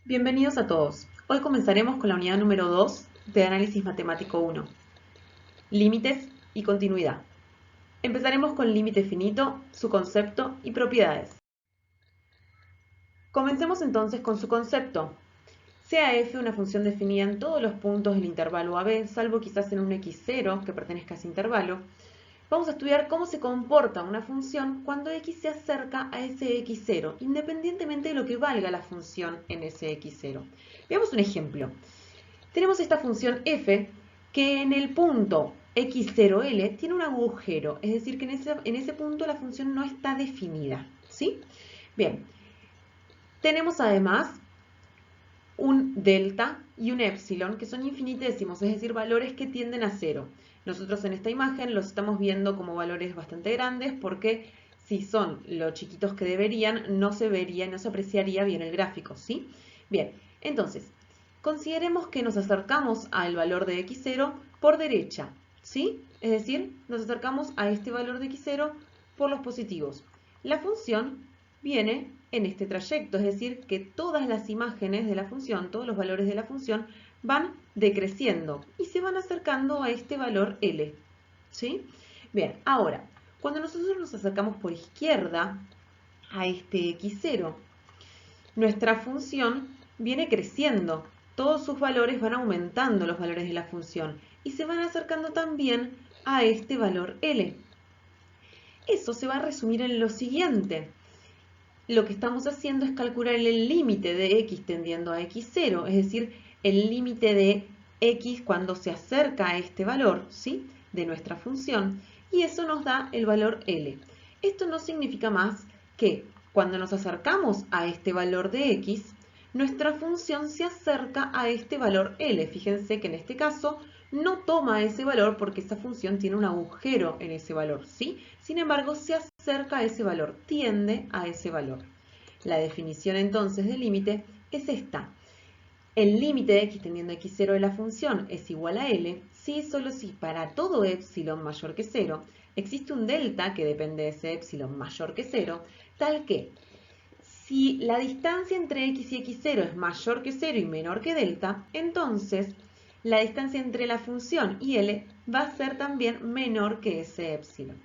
Bienvenidos a todos. Hoy comenzaremos con la unidad número 2 de Análisis Matemático 1, límites y continuidad. Empezaremos con límite finito, su concepto y propiedades. Comencemos entonces con su concepto. Sea f una función definida en todos los puntos del intervalo AB, salvo quizás en un x0 que pertenezca a ese intervalo, vamos a estudiar cómo se comporta una función cuando x se acerca a ese x0, independientemente de lo que valga la función en ese x0. Veamos un ejemplo. Tenemos esta función f que en el punto x0L tiene un agujero, es decir, que en ese punto la función no está definida, ¿sí? Bien, tenemos además un delta y un epsilon que son infinitesimos, es decir, valores que tienden a cero. Nosotros en esta imagen los estamos viendo como valores bastante grandes porque si son lo chiquitos que deberían, no se vería, no se apreciaría bien el gráfico, ¿sí? Bien, entonces, consideremos que nos acercamos al valor de x0 por derecha, ¿sí? Es decir, nos acercamos a este valor de x0 por los positivos. La función viene en este trayecto, es decir, que todas las imágenes de la función, todos los valores de la función, van decreciendo y se van acercando a este valor L, ¿sí? Bien, ahora, cuando nosotros nos acercamos por izquierda a este x0, nuestra función viene creciendo, todos sus valores van aumentando los valores de la función y se van acercando también a este valor L. Eso se va a resumir en lo siguiente. Lo que estamos haciendo es calcular el límite de x tendiendo a x0, es decir, el límite de x cuando se acerca a este valor, ¿sí?, de nuestra función, y eso nos da el valor L. Esto no significa más que cuando nos acercamos a este valor de x, nuestra función se acerca a este valor L. Fíjense que en este caso no toma ese valor porque esa función tiene un agujero en ese valor, ¿sí? Sin embargo, se acerca a ese valor, tiende a ese valor. La definición entonces del límite es esta. El límite de x tendiendo a x0 de la función es igual a L si y solo si para todo epsilon mayor que 0 existe un delta que depende de ese epsilon mayor que 0, tal que si la distancia entre x y x0 es mayor que 0 y menor que delta, entonces la distancia entre la función y L va a ser también menor que ese epsilon.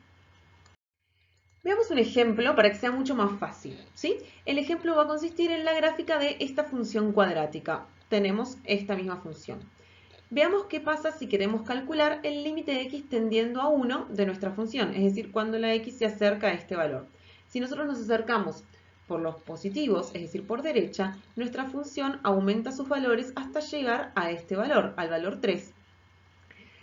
Veamos un ejemplo para que sea mucho más fácil, ¿sí? El ejemplo va a consistir en la gráfica de esta función cuadrática. Tenemos esta misma función. Veamos qué pasa si queremos calcular el límite de x tendiendo a 1 de nuestra función, es decir, cuando la x se acerca a este valor. Si nosotros nos acercamos por los positivos, es decir, por derecha, nuestra función aumenta sus valores hasta llegar a este valor, al valor 3.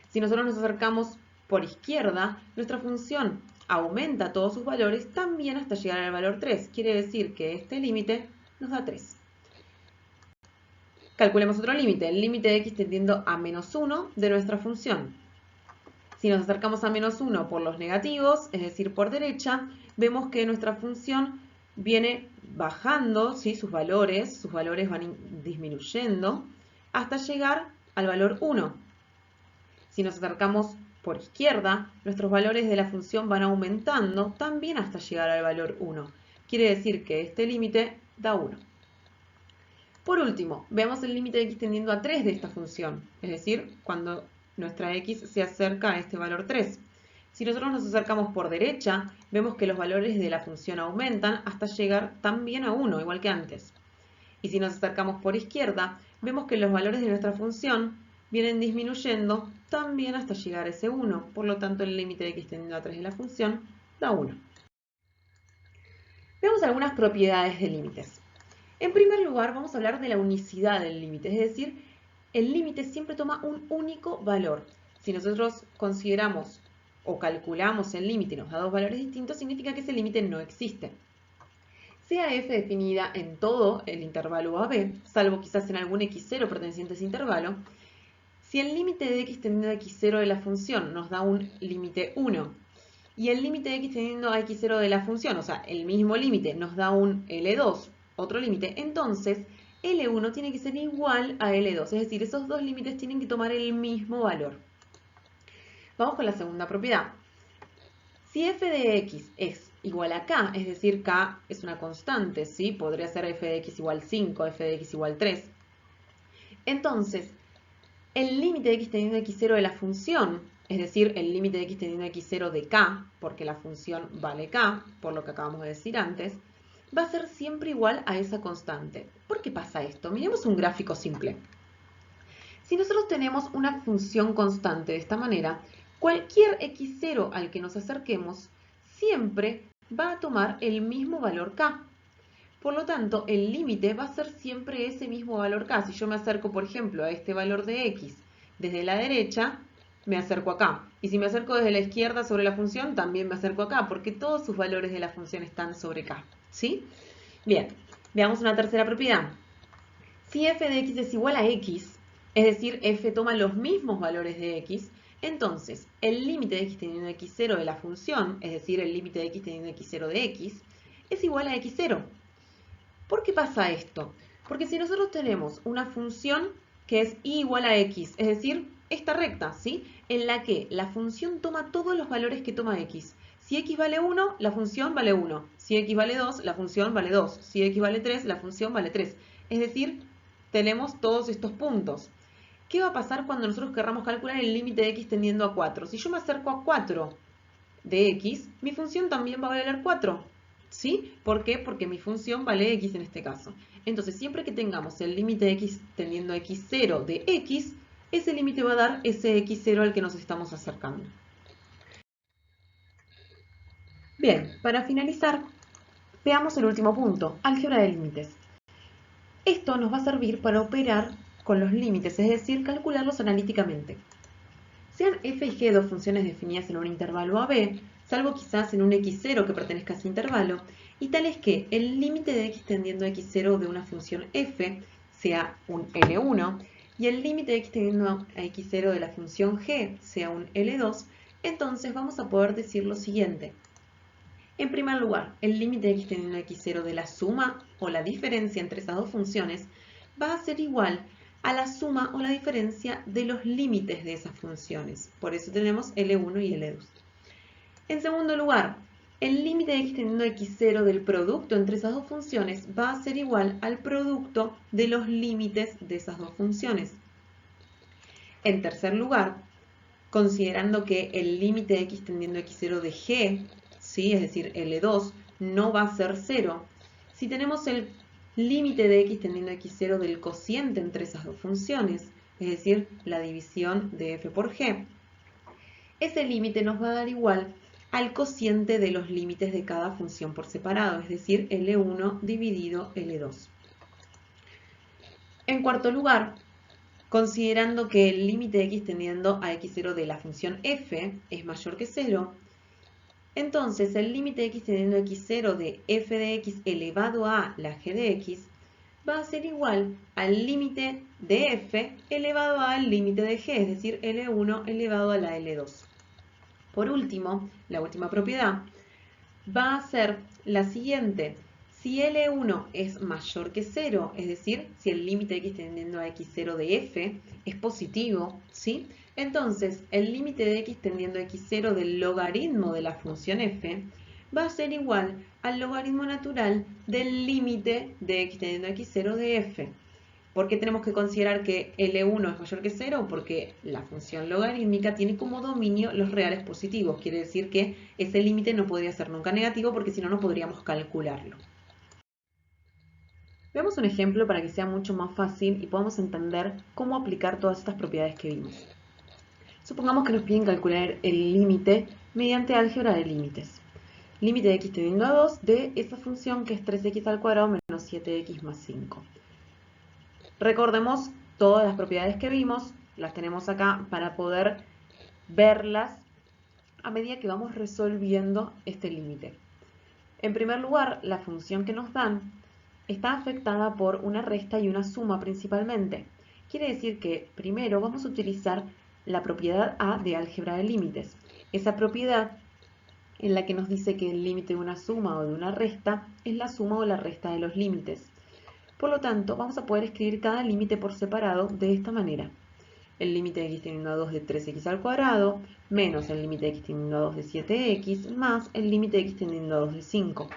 Si nosotros nos acercamos por izquierda, nuestra función aumenta todos sus valores también hasta llegar al valor 3. Quiere decir que este límite nos da 3. Calculemos otro límite, el límite de x tendiendo a menos 1 de nuestra función. Si nos acercamos a menos 1 por los negativos, es decir, por derecha, vemos que nuestra función viene bajando, ¿sí?, sus valores van disminuyendo hasta llegar al valor 1. Si nos acercamos por izquierda, nuestros valores de la función van aumentando también hasta llegar al valor 1. Quiere decir que este límite da 1. Por último, veamos el límite de x tendiendo a 3 de esta función, es decir, cuando nuestra x se acerca a este valor 3. Si nosotros nos acercamos por derecha, vemos que los valores de la función aumentan hasta llegar también a 1, igual que antes. Y si nos acercamos por izquierda, vemos que los valores de nuestra función vienen disminuyendo también hasta llegar a ese 1. Por lo tanto, el límite de x tendiendo a 3 de la función da 1. Veamos algunas propiedades de límites. En primer lugar, vamos a hablar de la unicidad del límite, es decir, el límite siempre toma un único valor. Si nosotros consideramos o calculamos el límite y nos da dos valores distintos, significa que ese límite no existe. Sea f definida en todo el intervalo AB, salvo quizás en algún x0 perteneciente a ese intervalo, si el límite de x tendiendo a x0 de la función nos da un límite 1 y el límite de x tendiendo a x0 de la función, o sea, el mismo límite, nos da un L2, otro límite, entonces L1 tiene que ser igual a L2, es decir, esos dos límites tienen que tomar el mismo valor. Vamos con la segunda propiedad. Si f de x es igual a k, es decir, k es una constante, ¿sí? Podría ser f de x igual 5, f de x igual 3. Entonces, el límite de x teniendo x0 de la función, es decir, el límite de x teniendo x0 de k, porque la función vale k, por lo que acabamos de decir antes, va a ser siempre igual a esa constante. ¿Por qué pasa esto? Miremos un gráfico simple. Si nosotros tenemos una función constante de esta manera, cualquier x0 al que nos acerquemos siempre va a tomar el mismo valor k. Por lo tanto, el límite va a ser siempre ese mismo valor k. Si yo me acerco, por ejemplo, a este valor de x desde la derecha, me acerco acá. Y si me acerco desde la izquierda sobre la función, también me acerco acá, porque todos sus valores de la función están sobre k. ¿Sí? Bien, veamos una tercera propiedad. Si f de x es igual a x, es decir, f toma los mismos valores de x, entonces el límite de x teniendo x0 de la función, es decir, el límite de x teniendo x0 de x, es igual a x0. ¿Por qué pasa esto? Porque si nosotros tenemos una función que es y igual a x, es decir, esta recta, ¿sí? En la que la función toma todos los valores que toma x. Si x vale 1, la función vale 1. Si x vale 2, la función vale 2. Si x vale 3, la función vale 3. Es decir, tenemos todos estos puntos. ¿Qué va a pasar cuando nosotros querramos calcular el límite de x tendiendo a 4? Si yo me acerco a 4 de x, mi función también va a valer 4. ¿Sí? ¿Por qué? Porque mi función vale x en este caso. Entonces, siempre que tengamos el límite de x tendiendo a x0 de x, ese límite va a dar ese x0 al que nos estamos acercando. Bien, para finalizar, veamos el último punto, álgebra de límites. Esto nos va a servir para operar con los límites, es decir, calcularlos analíticamente. Sean f y g dos funciones definidas en un intervalo AB, salvo quizás en un x0 que pertenezca a ese intervalo, y tal es que el límite de x tendiendo a x0 de una función f sea un L1 y el límite de x tendiendo a x0 de la función g sea un L2, entonces vamos a poder decir lo siguiente. En primer lugar, el límite de x tendiendo a x0 de la suma o la diferencia entre esas dos funciones va a ser igual a la suma o la diferencia de los límites de esas funciones. Por eso tenemos L1 y L2. En segundo lugar, el límite de x tendiendo a x0 del producto entre esas dos funciones va a ser igual al producto de los límites de esas dos funciones. En tercer lugar, considerando que el límite de x tendiendo a x0 de g, ¿sí? Es decir, L2, no va a ser 0, si tenemos el límite de x tendiendo a x0 del cociente entre esas dos funciones, es decir, la división de f por g, ese límite nos va a dar igual al cociente de los límites de cada función por separado, es decir, L1 dividido L2. En cuarto lugar, considerando que el límite de x tendiendo a x0 de la función f es mayor que 0, entonces el límite de x tendiendo a x0 de f de x elevado a la g de x va a ser igual al límite de f elevado al límite de g, es decir, L1 elevado a la L2. Por último, la última propiedad va a ser la siguiente. Si L1 es mayor que 0, es decir, si el límite de x tendiendo a x0 de f es positivo, ¿sí? Entonces, el límite de x tendiendo a x0 del logaritmo de la función f va a ser igual al logaritmo natural del límite de x tendiendo a x0 de f. ¿Por qué tenemos que considerar que L1 es mayor que 0? Porque la función logarítmica tiene como dominio los reales positivos. Quiere decir que ese límite no podría ser nunca negativo porque si no, no podríamos calcularlo. Veamos un ejemplo para que sea mucho más fácil y podamos entender cómo aplicar todas estas propiedades que vimos. Supongamos que nos piden calcular el límite mediante álgebra de límites. Límite de x tendiendo a 2 de esa función que es 3x al cuadrado menos 7x más 5. Recordemos todas las propiedades que vimos, las tenemos acá para poder verlas a medida que vamos resolviendo este límite. En primer lugar, la función que nos dan está afectada por una resta y una suma principalmente. Quiere decir que primero vamos a utilizar la propiedad A de álgebra de límites. Esa propiedad en la que nos dice que el límite de una suma o de una resta es la suma o la resta de los límites. Por lo tanto, vamos a poder escribir cada límite por separado de esta manera. el límite de x tendiendo a 2 de 3x al cuadrado, menos el límite de x tendiendo a 2 de 7x, más el límite de x tendiendo a 2 de 5.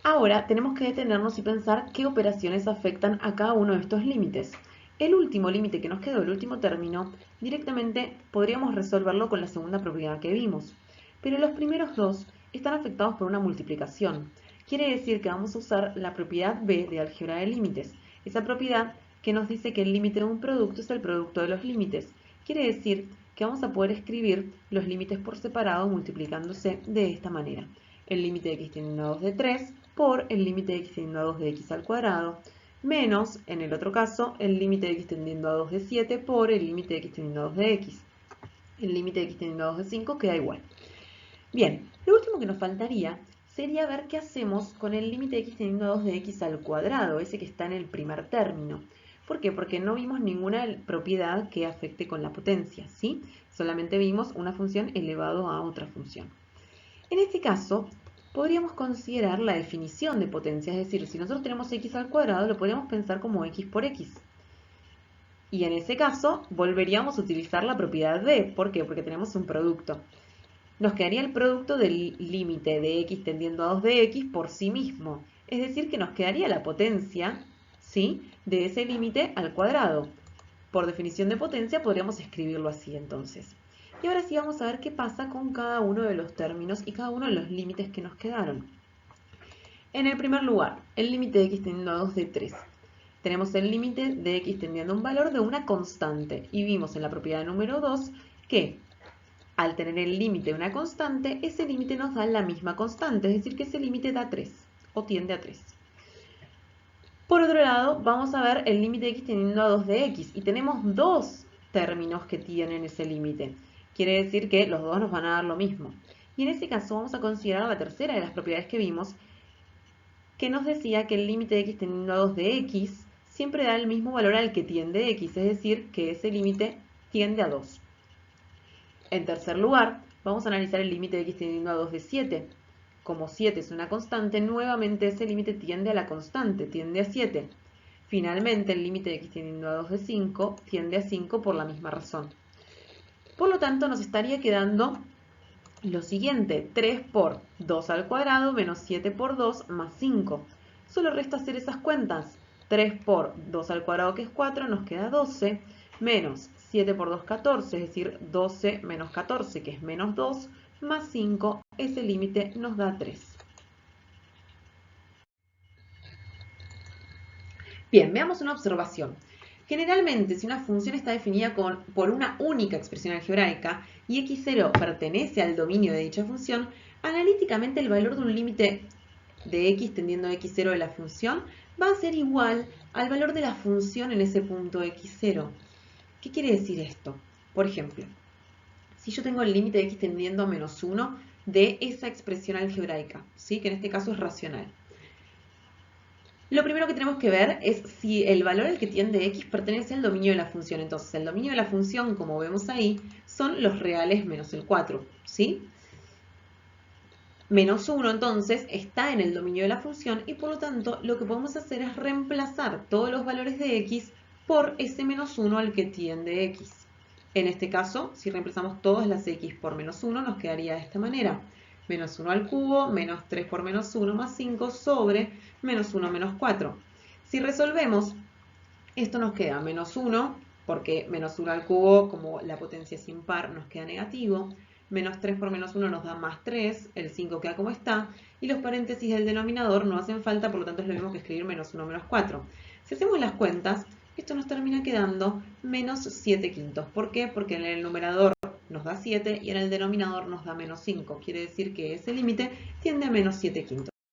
Ahora tenemos que detenernos y pensar qué operaciones afectan a cada uno de estos límites. El último límite que nos quedó, el último término, directamente podríamos resolverlo con la segunda propiedad que vimos. Pero los primeros dos están afectados por una multiplicación. Quiere decir que vamos a usar la propiedad B de álgebra de límites. Esa propiedad que nos dice que el límite de un producto es el producto de los límites. Quiere decir que vamos a poder escribir los límites por separado multiplicándose de esta manera. El límite de x tendiendo a 2 de 3 por el límite de x tendiendo a 2 de x al cuadrado, menos, en el otro caso, el límite de x tendiendo a 2 de 7 por el límite de x tendiendo a 2 de x. El límite de x tendiendo a 2 de 5 queda igual. Bien, lo último que nos faltaría sería ver qué hacemos con el límite de x tendiendo a 2 de x al cuadrado, ese que está en el primer término. ¿Por qué? Porque no vimos ninguna propiedad que afecte con la potencia, ¿sí? Solamente vimos una función elevado a otra función. En este caso, podríamos considerar la definición de potencia, es decir, si nosotros tenemos x al cuadrado, lo podríamos pensar como x por x. Y en ese caso, volveríamos a utilizar la propiedad B. ¿Por qué? Porque tenemos un producto. Nos quedaría el producto del límite de x tendiendo a 2 de x por sí mismo. Es decir, que nos quedaría la potencia, ¿sí?, de ese límite al cuadrado. Por definición de potencia podríamos escribirlo así entonces. Y ahora sí vamos a ver qué pasa con cada uno de los términos y cada uno de los límites que nos quedaron. En el primer lugar, el límite de x tendiendo a 2 de 3. Tenemos el límite de x tendiendo a un valor de una constante. Y vimos en la propiedad número 2 que al tener el límite de una constante, ese límite nos da la misma constante, es decir, que ese límite da 3 o tiende a 3. Por otro lado, vamos a ver el límite de x tendiendo a 2 de x y tenemos dos términos que tienen ese límite. Quiere decir que los dos nos van a dar lo mismo. Y en ese caso vamos a considerar la tercera de las propiedades que vimos, que nos decía que el límite de x tendiendo a 2 de x siempre da el mismo valor al que tiende x, es decir, que ese límite tiende a 2. En tercer lugar, vamos a analizar el límite de x tendiendo a 2 de 7. Como 7 es una constante, nuevamente ese límite tiende a la constante, tiende a 7. Finalmente, el límite de x tendiendo a 2 de 5 tiende a 5 por la misma razón. Por lo tanto, nos estaría quedando lo siguiente: 3 por 2 al cuadrado menos 7 por 2 más 5. Solo resta hacer esas cuentas. 3 por 2 al cuadrado, que es 4, nos queda 12, menos 7 por 2, 14, es decir, 12 menos 14, que es menos 2, más 5, ese límite nos da 3. Bien, veamos una observación. Generalmente, si una función está definida por una única expresión algebraica y x0 pertenece al dominio de dicha función, analíticamente el valor de un límite de x tendiendo a x0 de la función va a ser igual al valor de la función en ese punto x0. ¿Qué quiere decir esto? Por ejemplo, si yo tengo el límite de x tendiendo a menos 1 de esa expresión algebraica, ¿sí?, que en este caso es racional. Lo primero que tenemos que ver es si el valor al que tiende x pertenece al dominio de la función. Entonces, el dominio de la función, como vemos ahí, son los reales menos el 4, ¿sí? Menos 1, entonces, está en el dominio de la función y, por lo tanto, lo que podemos hacer es reemplazar todos los valores de x por ese menos 1 al que tiende x. En este caso, si reemplazamos todas las x por menos 1, nos quedaría de esta manera. Menos 1 al cubo, menos 3 por menos 1 más 5 sobre menos 1 menos 4. Si resolvemos, esto nos queda menos 1, porque menos 1 al cubo, como la potencia es impar, nos queda negativo. Menos 3 por menos 1 nos da más 3, el 5 queda como está, y los paréntesis del denominador no hacen falta, por lo tanto es lo mismo que escribir menos 1 menos 4. Si hacemos las cuentas, esto nos termina quedando menos 7 quintos. ¿Por qué? Porque en el numerador nos da 7 y en el denominador nos da menos 5. Quiere decir que ese límite tiende a menos 7 quintos.